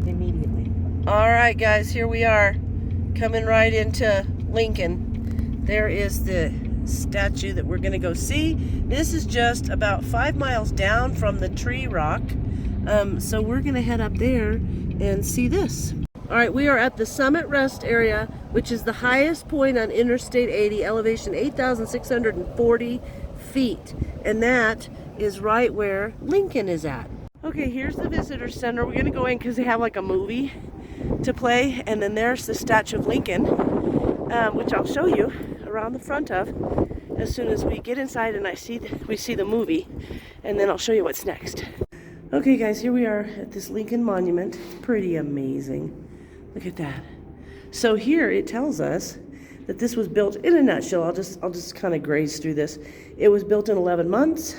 immediately. All right, guys, here we are coming right into Lincoln. There is the statue that we're gonna go see. This is just about 5 miles down from the tree rock. So we're gonna head up there and see this. All right, we are at the Summit Rest Area, which is the highest point on Interstate 80, elevation 8,640 feet. And that is right where Lincoln is at. Okay, here's the visitor center. We're gonna go in because they have like a movie to play, and then there's the Statue of Lincoln, which I'll show you around the front of as soon as we get inside and we see the movie, and then I'll show you what's next. Okay, guys, here we are at this Lincoln Monument. Pretty amazing. Look at that. So here it tells us that this was built, in a nutshell, I'll just kind of graze through this. It was built in 11 months.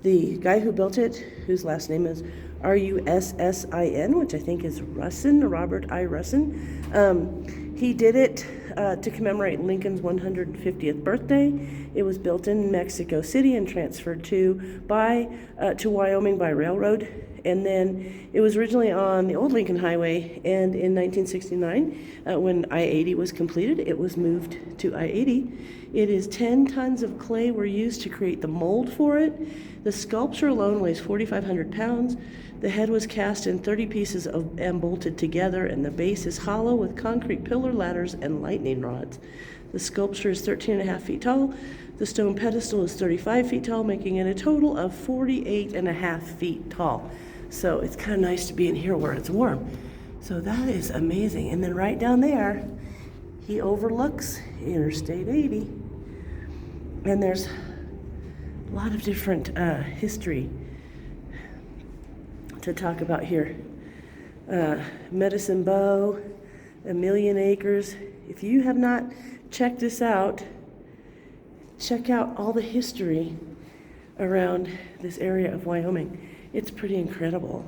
The guy who built it, whose last name is Russin, which I think is Russin, Robert I. Russin, he did it to commemorate Lincoln's 150th birthday. It was built in Mexico City and transferred to Wyoming by railroad. And then it was originally on the old Lincoln Highway, and in 1969, when I-80 was completed, it was moved to I-80. It is 10 tons of clay were used to create the mold for it. The sculpture alone weighs 4,500 pounds. The head was cast in 30 pieces and bolted together, and the base is hollow with concrete pillar ladders and lightning rods. The sculpture is 13.5 feet tall. The stone pedestal is 35 feet tall, making it a total of 48.5 feet tall. So it's kind of nice to be in here where it's warm. So that is amazing. And then right down there, he overlooks Interstate 80. And there's a lot of different history to talk about here. Medicine Bow, A Million Acres. If you have not checked this out, check out all the history around this area of Wyoming. It's pretty incredible.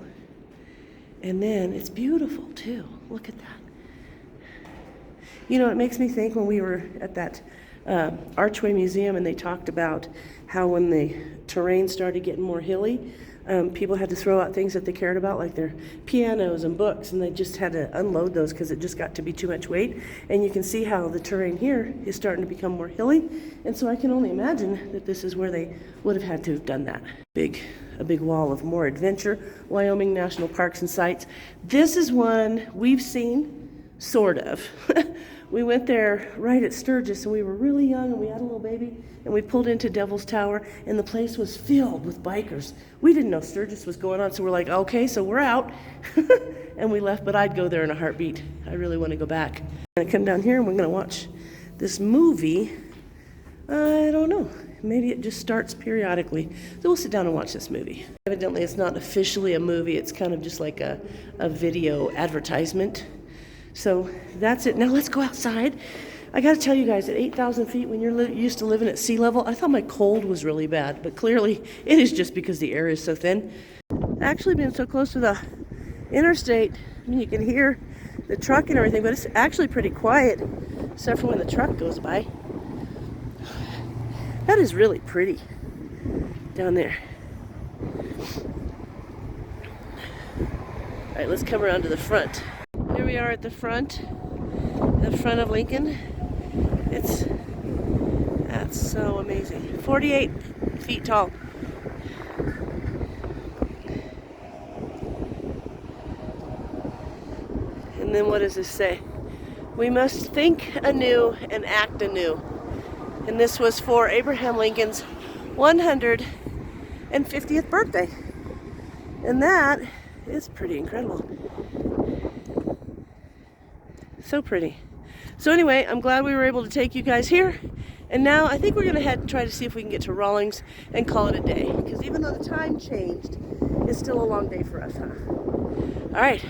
And then it's beautiful too. Look at that. You know, it makes me think when we were at that Archway Museum and they talked about how when the terrain started getting more hilly, people had to throw out things that they cared about, like their pianos and books, and they just had to unload those because it just got to be too much weight. And you can see how the terrain here is starting to become more hilly. And so I can only imagine that this is where they would have had to have done that. A big wall of more adventure, Wyoming National Parks and Sites. This is one we've seen, sort of. We went there right at Sturgis, and we were really young, and we had a little baby, and we pulled into Devil's Tower, and the place was filled with bikers. We didn't know Sturgis was going on, so we're like, okay, so we're out. And we left, but I'd go there in a heartbeat. I really want to go back. I'm gonna come down here, and we're gonna watch this movie. I don't know. Maybe it just starts periodically. So we'll sit down and watch this movie. Evidently, it's not officially a movie. It's kind of just like a video advertisement. So that's it. Now let's go outside. I got to tell you guys, at 8,000 feet, when you're used to living at sea level, I thought my cold was really bad. But clearly, it is just because the air is so thin. Actually, being so close to the interstate, I mean, you can hear the truck and everything, but it's actually pretty quiet, except for when the truck goes by. That is really pretty down there. All right, let's come around to the front. Here we are at the front of Lincoln. That's so amazing. 48 feet tall. And then what does this say? We must think anew and act anew. And this was for Abraham Lincoln's 150th birthday. And that is pretty incredible. So pretty. So anyway, I'm glad we were able to take you guys here. And now I think we're going to head and try to see if we can get to Rawlings and call it a day. Because even though the time changed, it's still a long day for us, huh? All right.